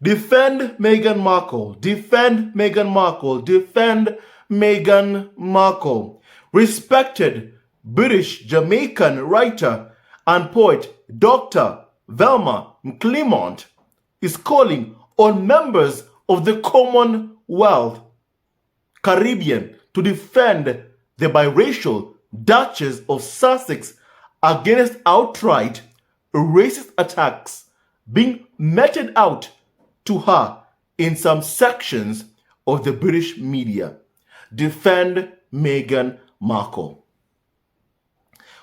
Defend Meghan Markle. Defend Meghan Markle. Defend Meghan Markle. Respected British Jamaican writer and poet Dr. Velma McClymont is calling on members of the Commonwealth Caribbean to defend the biracial Duchess of Sussex against outright racist attacks being meted out to her in some sections of the British media. Defend Meghan Markle.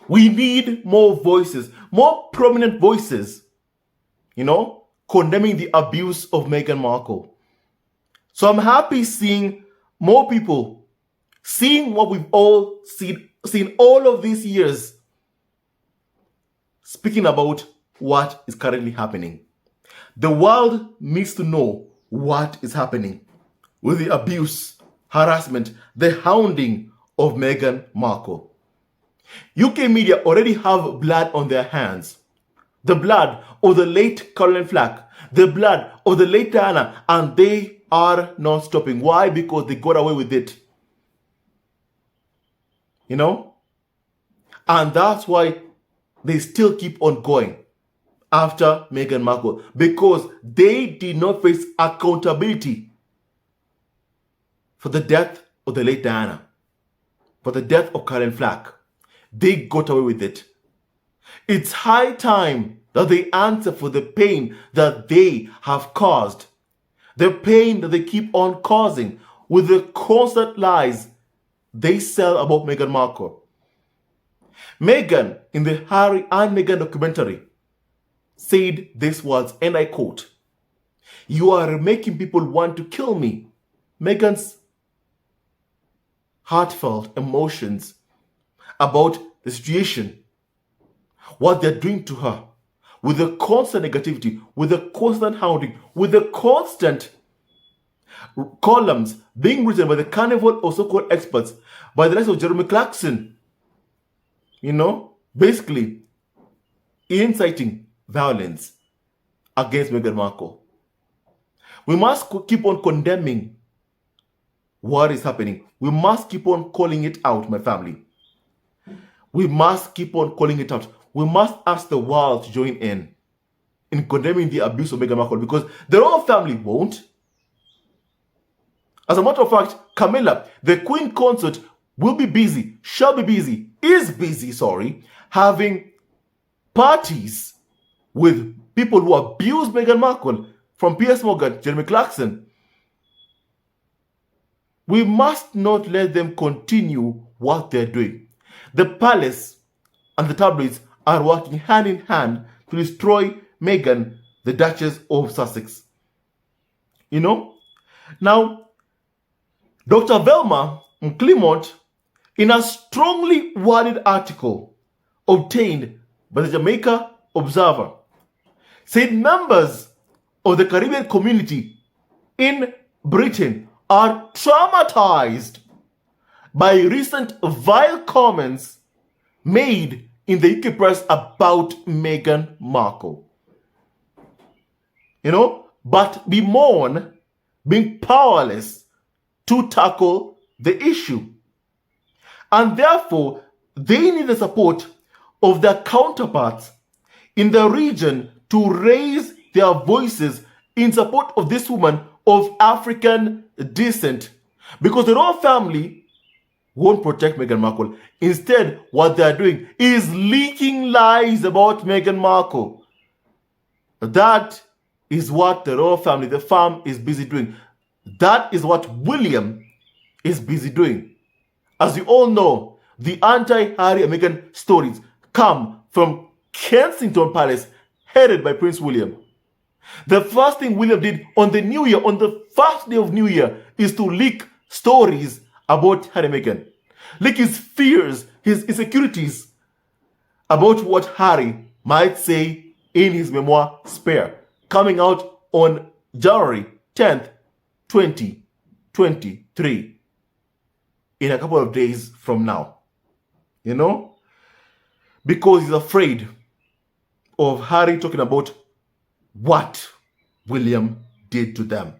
We need more voices, more prominent voices, condemning the abuse of Meghan Markle. So I'm happy seeing more people seeing what we've all seen all of these years, speaking about what is currently happening. The world needs to know what is happening with the abuse, harassment, the hounding of Meghan Markle. UK media already have blood on their hands. The blood of the late Caroline Flack, the blood of the late Diana, and they are not stopping. Why? Because they got away with it. And that's why they still keep on going after Meghan Markle, because they did not face accountability for the death of the late Diana, for the death of Caroline Flack. They got away with it. It's high time that they answer for the pain that they have caused, the pain that they keep on causing with the constant lies they sell about Meghan Markle. Meghan, in the Harry and Meghan documentary, said these words, and I quote, "You are making people want to kill me." Meghan's heartfelt emotions about the situation, what they're doing to her, with the constant negativity, with the constant hounding, with the constant columns being written by the carnival of so-called experts, by the likes of Jeremy Clarkson, basically inciting violence against Meghan Markle. We must keep on condemning what is happening. We must keep on calling it out, my family. We must keep on calling it out. We must ask the world to join in condemning the abuse of Meghan Markle, because the royal family won't. As a matter of fact, Camilla, the Queen Consort, will be busy, is busy, having parties with people who abuse Meghan Markle, from Piers Morgan, Jeremy Clarkson. We must not let them continue what they're doing. The palace and the tabloids are working hand in hand to destroy Meghan, the Duchess of Sussex. Now, Dr. Velma McCLYMONT, in a strongly worded article obtained by the Jamaica Observer, said members of the Caribbean community in Britain are traumatized by recent vile comments made in the UK press about Meghan Markle. But bemoan being powerless to tackle the issue. And therefore, they need the support of their counterparts in the region to raise their voices in support of this woman of African descent. Because the royal family won't protect Meghan Markle. Instead, what they're doing is leaking lies about Meghan Markle. That is what the royal family, the farm, is busy doing. That is what William is busy doing. As you all know, the anti-Harry and Meghan stories come from Kensington Palace, headed by Prince William. The first thing William did on the New Year, on the first day of New Year, is to leak stories about Harry and Meghan. Leak his fears, his insecurities about what Harry might say in his memoir, Spare, coming out on January 10th, 2023. In a couple of days from now. Because he's afraid of Harry talking about what William did to them.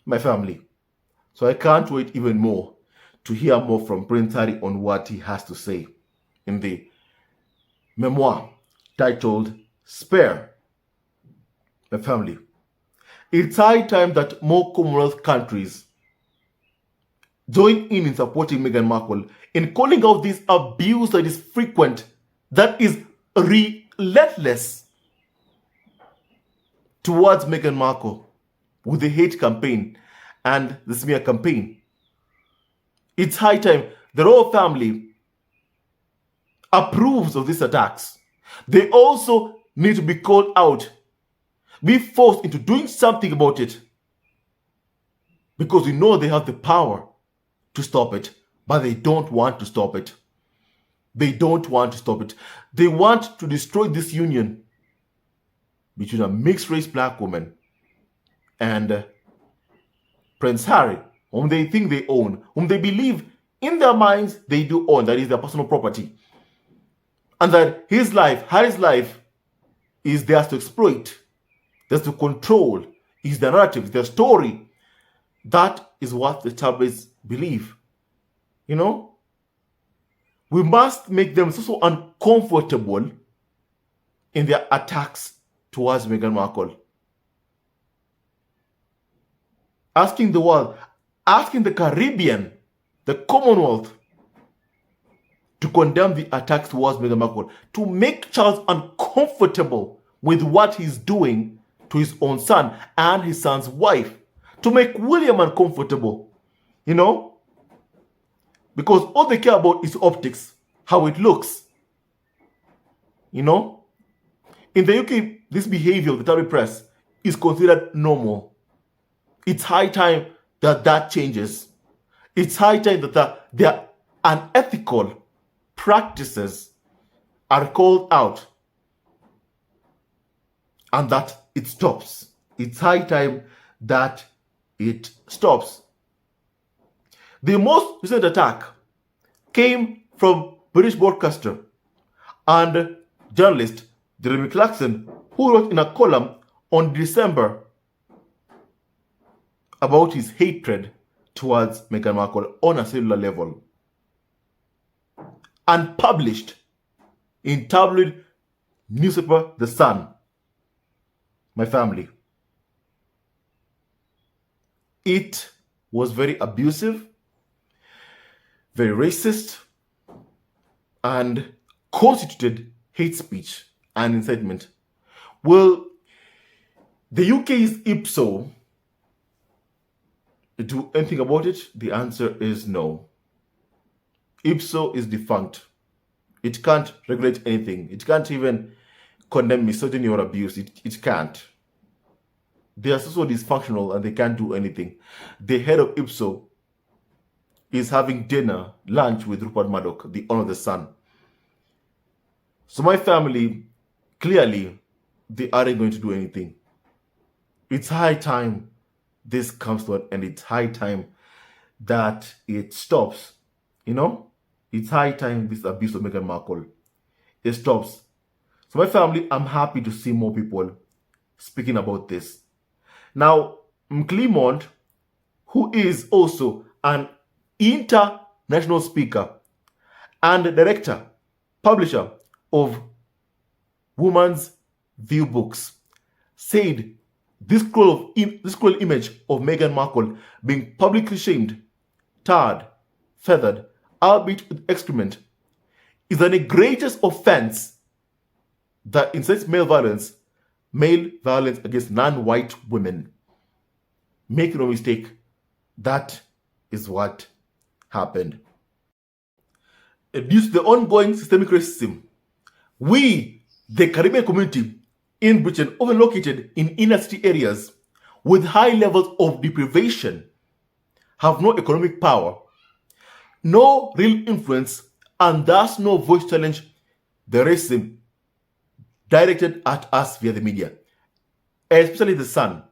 My family. So I can't wait even more to hear more from Prince Harry on what he has to say in the memoir titled Spare. My family. It's high time that more Commonwealth countries join in supporting Meghan Markle in calling out this abuse that is frequent, that is relentless towards Meghan Markle with the hate campaign and the smear campaign. It's high time the royal family approves of these attacks. They also need to be called out, be forced into doing something about it, because we know they have the power to stop it, but they don't want to stop it. They don't want to stop it. They want to destroy this union between a mixed race black woman and Prince Harry, whom they think they own, whom they believe in their minds they do own, that is their personal property. And that his life, Harry's life, is theirs to exploit, theirs to control, is their narrative, their story. That is what the tabloids believe. You know? We must make them so uncomfortable in their attacks towards Meghan Markle. Asking the world, asking the Caribbean, the Commonwealth, to condemn the attacks towards Meghan Markle, to make Charles uncomfortable with what he's doing to his own son and his son's wife, to make William uncomfortable, you know, because all they care about is optics, how it looks, you know. In the UK, this behavior of the tabloid press is considered normal. It's high time that that changes. It's high time that their unethical practices are called out and that it stops. It's high time that it stops. The most recent attack came from British broadcaster and journalist Jeremy Clarkson, who wrote in a column on December about his hatred towards Meghan Markle on a cellular level, and published in tabloid newspaper The Sun. My family. It was very abusive, very racist, and constituted hate speech and incitement. Will the UK's IPSO do anything about it? The answer is no. IPSO is defunct. It can't regulate anything. It can't even condemn misogyny or abuse. It can't. They are so dysfunctional and they can't do anything. The head of IPSO is having dinner, lunch with Rupert Murdoch, the owner of The Sun. So my family, clearly, they aren't going to do anything. It's high time this comes to an end. It's high time that it stops. You know? It's high time this abuse of Meghan Markle, it stops. So my family, I'm happy to see more people speaking about this. Now, McClymont, who is also an international speaker and director, publisher of Woman's View books, said this cruel image of Meghan Markle being publicly shamed, tarred, feathered, albeit with excrement, is the greatest offense that incites male violence against non-white women. Make no mistake, that is what happened. Due to the ongoing systemic racism, we, the Caribbean community in Britain, often located in inner city areas with high levels of deprivation, have no economic power, no real influence, and thus no voice to challenge the racism directed at us via the media, especially The Sun,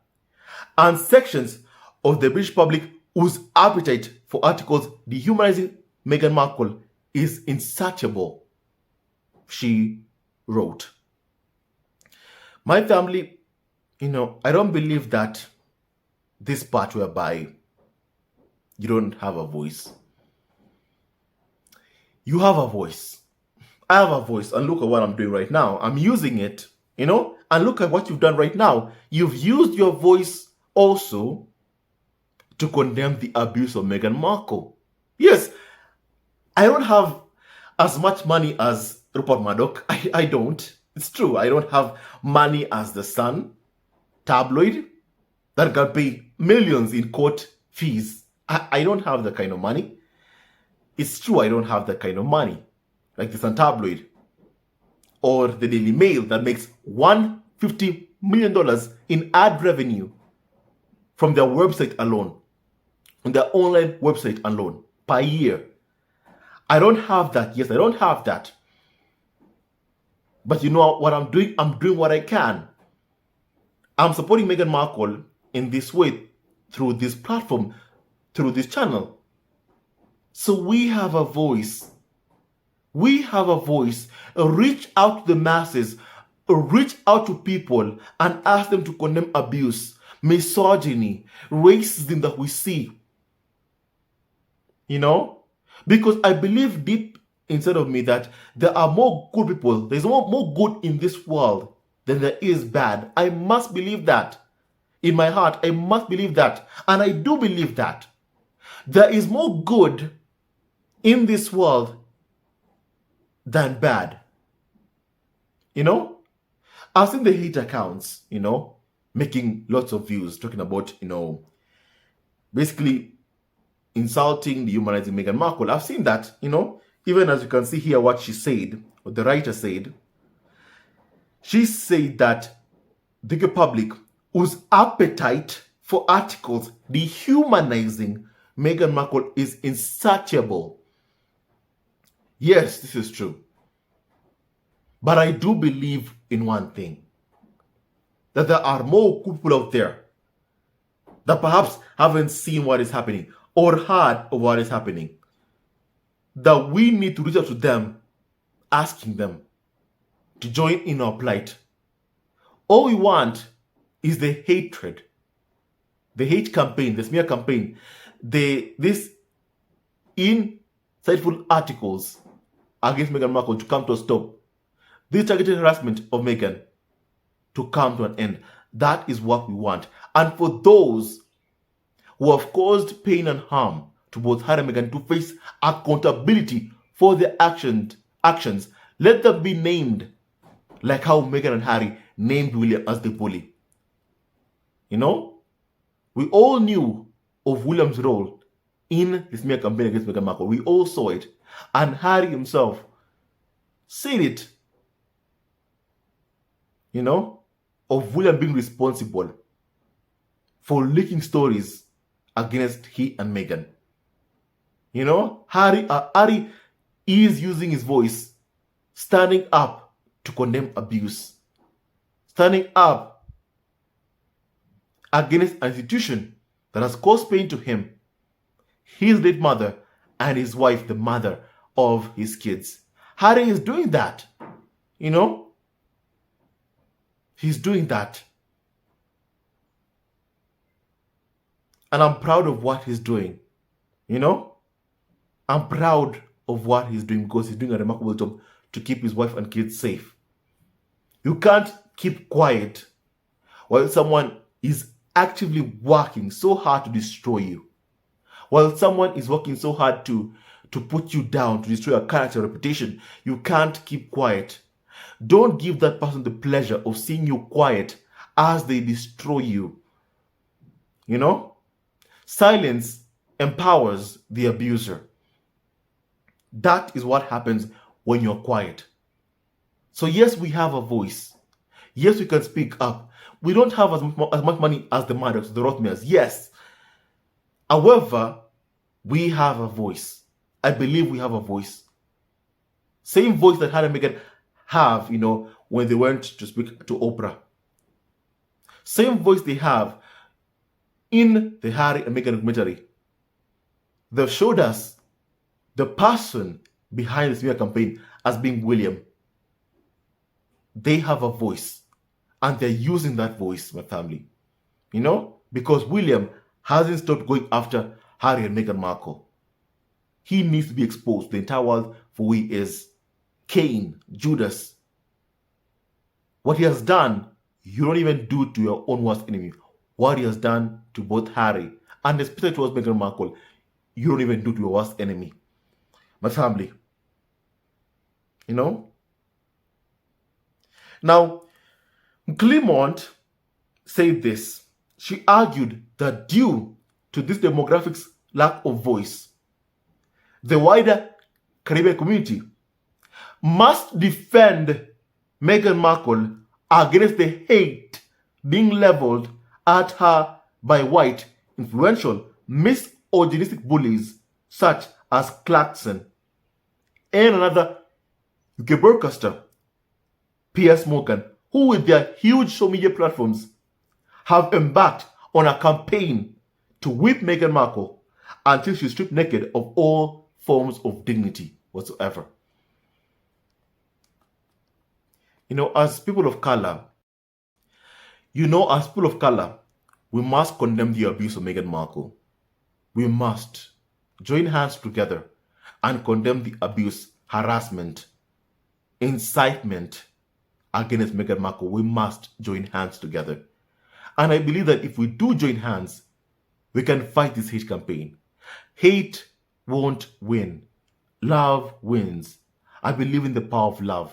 and sections of the British public whose appetite for articles dehumanizing Meghan Markle is insatiable, she wrote. My family, I don't believe that this part whereby you don't have a voice. You have a voice. I have a voice, and look at what I'm doing right now. I'm using it, and look at what you've done right now. You've used your voice also to condemn the abuse of Meghan Markle. Yes, I don't have as much money as Rupert Murdoch. I don't. It's true. I don't have money as the Sun tabloid that can pay millions in court fees. I don't have that kind of money. It's true, I don't have that kind of money. Like the Sun tabloid or the Daily Mail that makes $150 million in ad revenue from their website alone, on their online website alone per year. I don't have that. Yes, I don't have that. But you know what I'm doing? I'm doing what I can. I'm supporting Meghan Markle in this way, through this platform, through this channel. So we have a voice. We have a voice. Reach out to the masses. Reach out to people and ask them to condemn abuse, misogyny, racism that we see. Because I believe deep inside of me that there are more good people. There's more good in this world than there is bad. I must believe that. In my heart, I must believe that. And I do believe that. There is more good in this world than bad. I've seen the hate accounts, making lots of views, talking about, basically insulting, dehumanizing Meghan Markle. I've seen that, even as you can see here what she said, what the writer said. She said that the public whose appetite for articles dehumanizing Meghan Markle is insatiable. Yes, this is true. But I do believe in one thing, that there are more people out there that perhaps haven't seen what is happening or heard of what is happening, that we need to reach out to them, asking them to join in our plight. All we want is the hatred, the hate campaign, the smear campaign, these insightful articles against Meghan Markle to come to a stop. This targeted harassment of Meghan to come to an end. That is what we want. And for those who have caused pain and harm to both Harry and Meghan to face accountability for their actions, let them be named, like how Meghan and Harry named William as the bully. We all knew of William's role in the smear campaign against Meghan Markle. We all saw it. And Harry himself said it, of William being responsible for leaking stories against he and Meghan. Harry is using his voice, standing up to condemn abuse, standing up against an institution that has caused pain to him, his late mother, and his wife, the mother of his kids. Harry is doing that. He's doing that. And I'm proud of what he's doing. I'm proud of what he's doing because he's doing a remarkable job to keep his wife and kids safe. You can't keep quiet while someone is actively working so hard to destroy you. While someone is working so hard to put you down, to destroy your character, reputation. You can't keep quiet. Don't give that person the pleasure of seeing you quiet as they destroy you. Silence empowers the abuser. That is what happens when you're quiet. So yes, we have a voice. Yes, we can speak up. We don't have as much money as the Murdochs, the Rothmans. Yes. However, we have a voice. I believe we have a voice. Same voice that Harry and Meghan have, when they went to speak to Oprah. Same voice they have in the Harry and Meghan documentary. They've showed us the person behind the smear campaign as being William. They have a voice. And they're using that voice, my family. Because William hasn't stopped going after Harry and Meghan Markle. He needs to be exposed to the entire world for who he is. Cain, Judas. What he has done, you don't even do to your own worst enemy. What he has done to both Harry and especially towards Meghan Markle, you don't even do to your worst enemy. My family. Now, McClymont said this. She argued that due to this demographics lack of voice, the wider Caribbean community must defend Meghan Markle against the hate being leveled at her by white, influential, misogynistic bullies such as Clarkson and another UK broadcaster, Piers Morgan, who with their huge social media platforms have embarked on a campaign to whip Meghan Markle until she's stripped naked of all forms of dignity whatsoever. As people of color, we must condemn the abuse of Meghan Markle. We must join hands together and condemn the abuse, harassment, incitement against Meghan Markle. We must join hands together. And I believe that if we do join hands, we can fight this hate campaign. Hate won't win. Love wins. I believe in the power of love.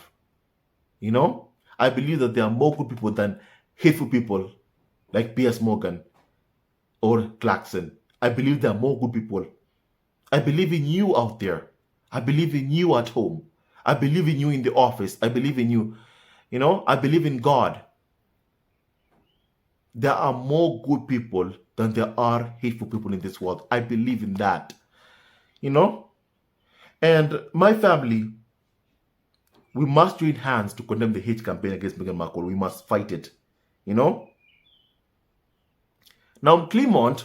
I believe that there are more good people than hateful people like Piers Morgan or Clarkson. I believe there are more good people. I believe in you out there. I believe in you at home. I believe in you in the office. I believe in you. I believe in God. There are more good people than there are hateful people in this world. I believe in that. And my family, we must join hands to condemn the hate campaign against Meghan Markle. We must fight it. Now, McClymont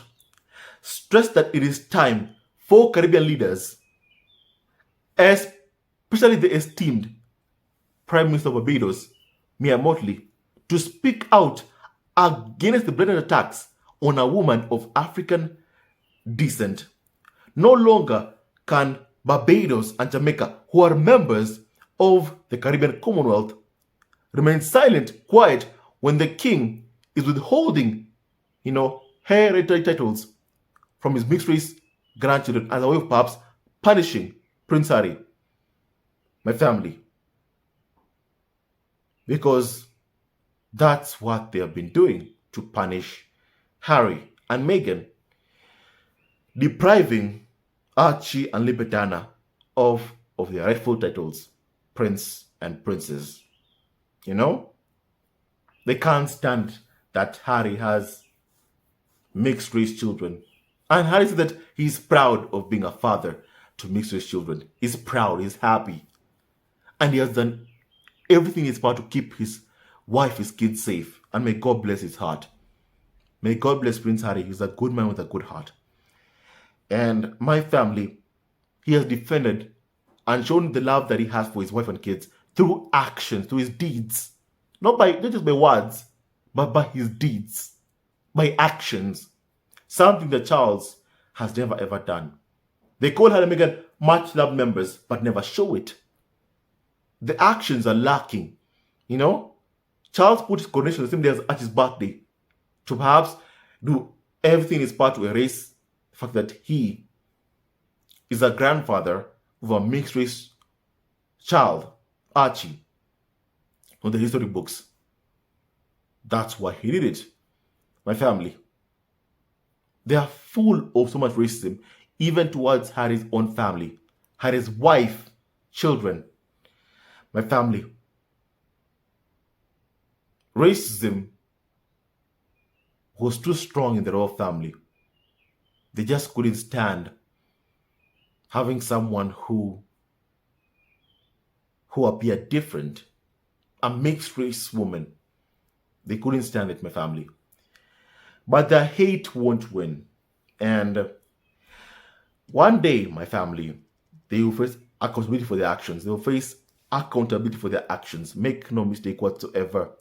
stressed that it is time for Caribbean leaders, especially the esteemed Prime Minister of Barbados, MEGHAN Markle, to speak out against the blatant attacks on a woman of African descent. No longer can Barbados and Jamaica, who are members of the Caribbean Commonwealth, remain silent, quiet, when the king is withholding, hereditary titles from his mixed-race grandchildren as a way of perhaps punishing Prince Harry, my family. Because that's what they have been doing to punish Harry and Meghan, depriving Archie and Libertana of their rightful titles, Prince and Princess. They can't stand that Harry has mixed race children. And Harry said that he's proud of being a father to mixed race children. He's proud, he's happy. And he has done everything in his power to keep his wife, his kids safe. And may God bless his heart. May God bless Prince Harry. He's a good man with a good heart. And my family, he has defended and shown the love that he has for his wife and kids through actions, through his deeds. Not just by words, but by his deeds, by actions. Something that Charles has never ever done. They call Harry and Meghan much loved members, but never show it. The actions are lacking. Charles put his coronation the same day as his birthday to perhaps do everything in his part to erase the fact that he is a grandfather of a mixed race child, Archie, on the history books. That's why he did it. My family, they are full of so much racism, even towards Harry's own family, Harry's wife, children. My family, racism was too strong in the royal family. They just couldn't stand having someone who appeared different, a mixed race woman. They couldn't stand it, my family. But their hate won't win. And one day, my family, they will face accountability for their actions. They will face accountability for their actions. Make no mistake whatsoever.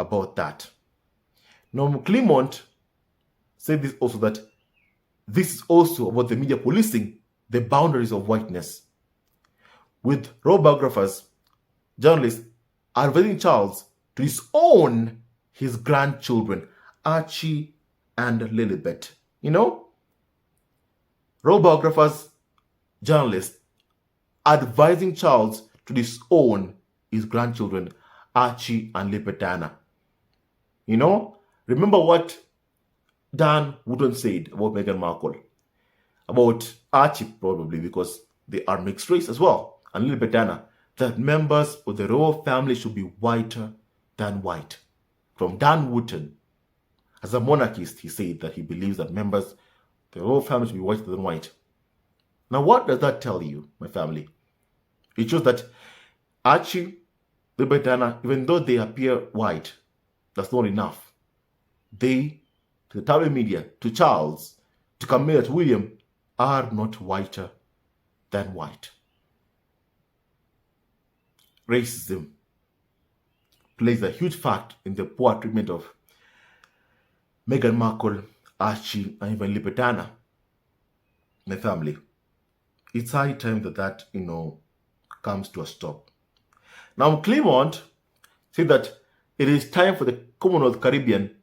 about that. Now, McClymont said this also, that this is also about the media policing the boundaries of whiteness, with raw biographers, journalists advising Charles to disown his grandchildren, Archie and Lilibet. Raw biographers, journalists advising Charles to disown his grandchildren, Archie and Lilibet. Remember what Dan Wootton said about Meghan Markle, about Archie, probably because they are mixed race as well, and Lilibet, that members of the royal family should be whiter than white. From Dan Wootton. As a monarchist, he said that he believes that members of the royal family should be whiter than white. Now, what does that tell you, my family? It shows that Archie, Lilibet, even though they appear white, that's not enough. They, to the tabloid media, to Charles, to Camilla, to William, are not whiter than white. Racism plays a huge part in the poor treatment of Meghan Markle, Archie, and even Lilibet, my family. It's high time that comes to a stop. Now, McClymont said that it is time for the Commonwealth, Caribbean,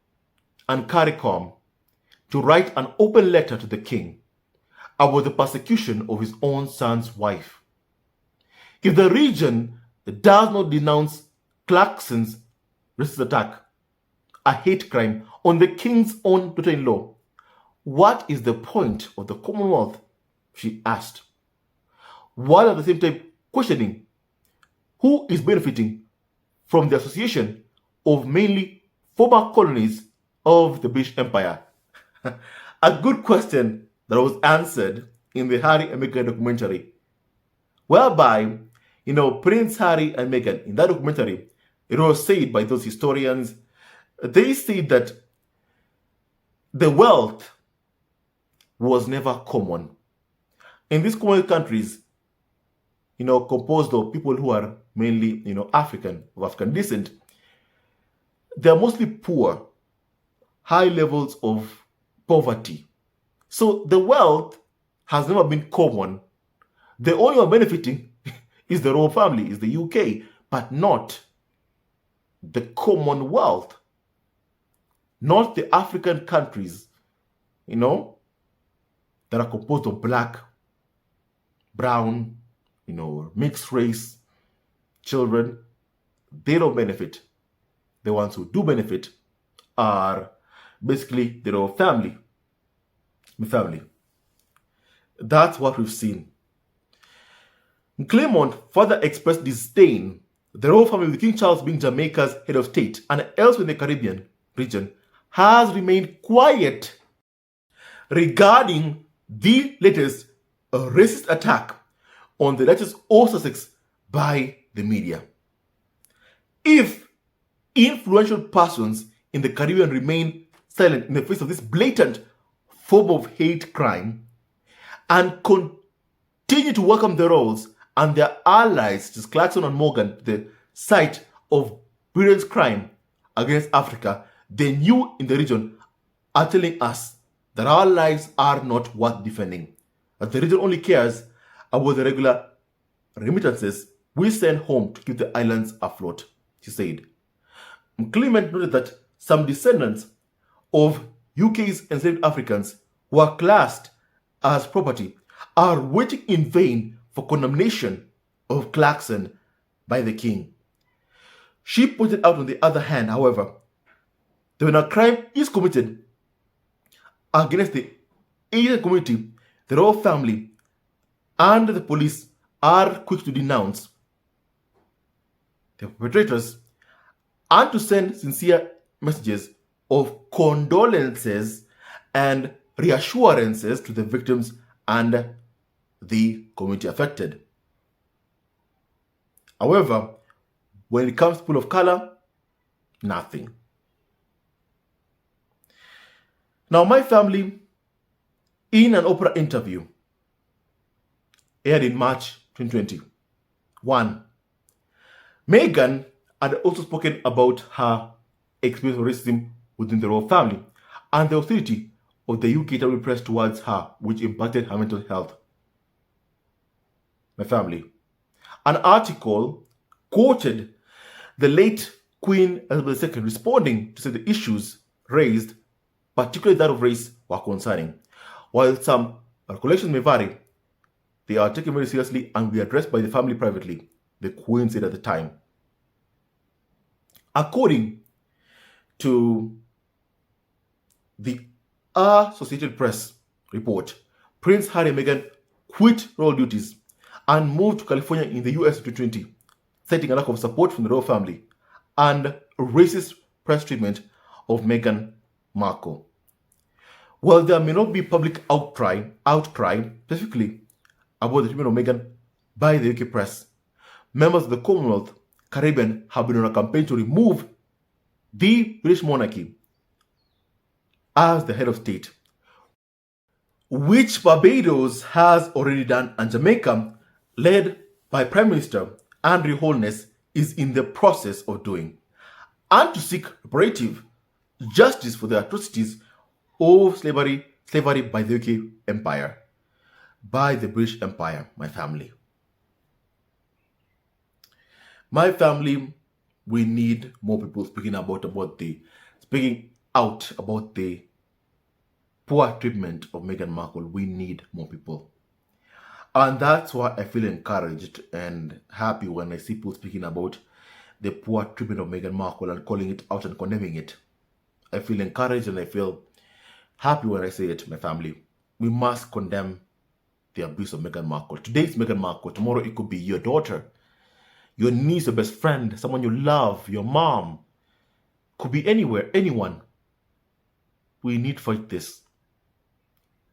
and CARICOM to write an open letter to the king about the persecution of his own son's wife. If the region does not denounce Clarkson's racist attack, a hate crime on the king's own daughter-in-law, what is the point of the Commonwealth? She asked, while at the same time questioning who is benefiting from the association of mainly former colonies of the British Empire. A good question that was answered in the Harry and Meghan documentary, whereby, Prince Harry and Meghan, in that documentary, it was said by those historians, they said that the wealth was never common. In these Commonwealth countries, composed of people who are mainly, of African descent, they are mostly poor, high levels of poverty. So the wealth has never been common. The only one benefiting is the royal family, is the UK, but not the Commonwealth, not the African countries, that are composed of black, brown, mixed race children. They don't benefit. The ones who do benefit are basically the royal family. That's what we've seen. McClymont further expressed disdain. The royal family, with King Charles being Jamaica's head of state and elsewhere in the Caribbean region, has remained quiet regarding the latest racist attack on the Duchess of Sussex by the media. If influential persons in the Caribbean remain silent in the face of this blatant form of hate crime and continue to welcome the royals and their allies, such as Clarkson and Morgan, the site of Britain's crime against Africa, then you in the region are telling us that our lives are not worth defending, that the region only cares about the regular remittances we send home to keep the islands afloat, she said. McClymont noted that some descendants of UK's enslaved Africans who are classed as property are waiting in vain for condemnation of Clarkson by the king. She pointed out, on the other hand, however, that when a crime is committed against the Asian community, the royal family and the police are quick to denounce the perpetrators and to send sincere messages of condolences and reassurances to the victims and the community affected. However, when it comes to people of color, nothing. Now, my family, in an Oprah interview aired in March 2021, Meghan had also spoken about her experience of racism within the royal family and the hostility of the UK press towards her, which impacted her mental health. My family. An article quoted the late Queen Elizabeth II responding to say the issues raised, particularly that of race, were concerning. While some recollections may vary, they are taken very seriously and will be addressed by the family privately, the Queen said at the time. According to the Associated Press report, Prince Harry and Meghan quit royal duties and moved to California in the US in 2020, citing a lack of support from the royal family and racist press treatment of Meghan Markle. While there may not be public outcry specifically about the treatment of Meghan by the UK press, members of the Commonwealth Caribbean have been on a campaign to remove the British monarchy as the head of state, which Barbados has already done, and Jamaica, led by Prime Minister Andrew Holness, is in the process of doing, and to seek reparative justice for the atrocities of slavery by the UK Empire, by the British Empire, my family. My family, we need more people speaking out about the poor treatment of Meghan Markle. We need more people. And that's why I feel encouraged and happy when I see people speaking about the poor treatment of Meghan Markle and calling it out and condemning it. I feel encouraged and I feel happy when I say it, my family. We must condemn the abuse of Meghan Markle. Today it's Meghan Markle. Tomorrow it could be your daughter, your niece, your best friend, someone you love, your mom. Could be anywhere, anyone. We need to fight this.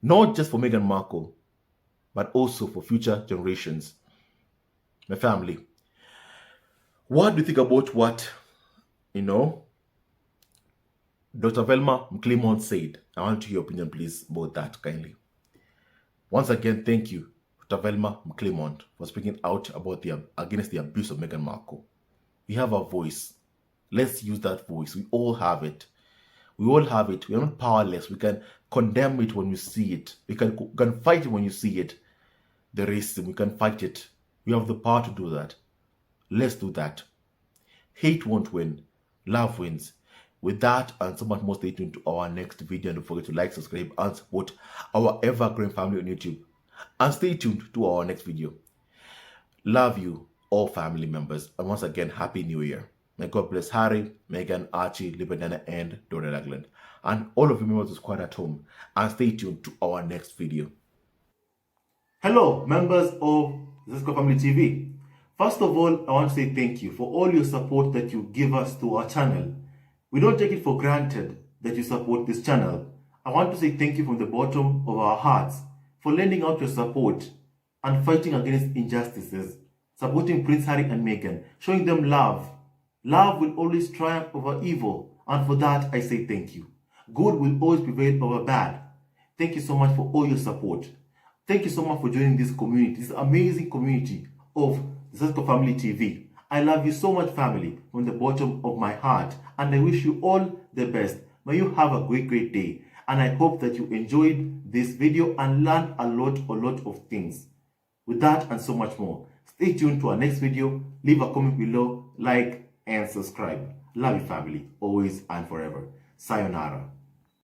Not just for Meghan Markle, but also for future generations. My family. What do you think about what, Dr. VELMA McCLYMONT said? I want to hear your opinion, please, about that, kindly. Once again, thank you, Dr. VELMA McCLYMONT, for speaking out about against the abuse of Meghan Markle. We have a voice. Let's use that voice. We all have it. We all have it. We are not powerless. We can condemn it when we see it. We can fight it when you see it. The racism, we can fight it. We have the power to do that. Let's do that. Hate won't win. Love wins. With that and so much more, stay tuned to our next video. And don't forget to like, subscribe, and support our ever-growing family on YouTube. And stay tuned to our next video. Love you, all family members. And once again, Happy New Year. May God bless Harry, Meghan, Archie, Liberdana, and Dora Ragland. And all of you members of Squad at Home. And stay tuned to our next video. Hello, members of Zesco Family TV. First of all, I want to say thank you for all your support that you give us to our channel. We don't take it for granted that you support this channel. I want to say thank you from the bottom of our hearts for lending out your support and fighting against injustices, supporting Prince Harry and Meghan, showing them love. Love will always triumph over evil, and for that I say thank you. Good will always prevail over bad. Thank you so much for all your support. Thank you so much for joining this community, this amazing community of Zesco Family TV. I love you so much, family, from the bottom of my heart, and I wish you all the best. May you have a great day, and I hope that you enjoyed this video and learned a lot of things. With that and so much more, stay tuned to our next video. Leave a comment below, like, and subscribe. Love you, family, always and forever. Sayonara.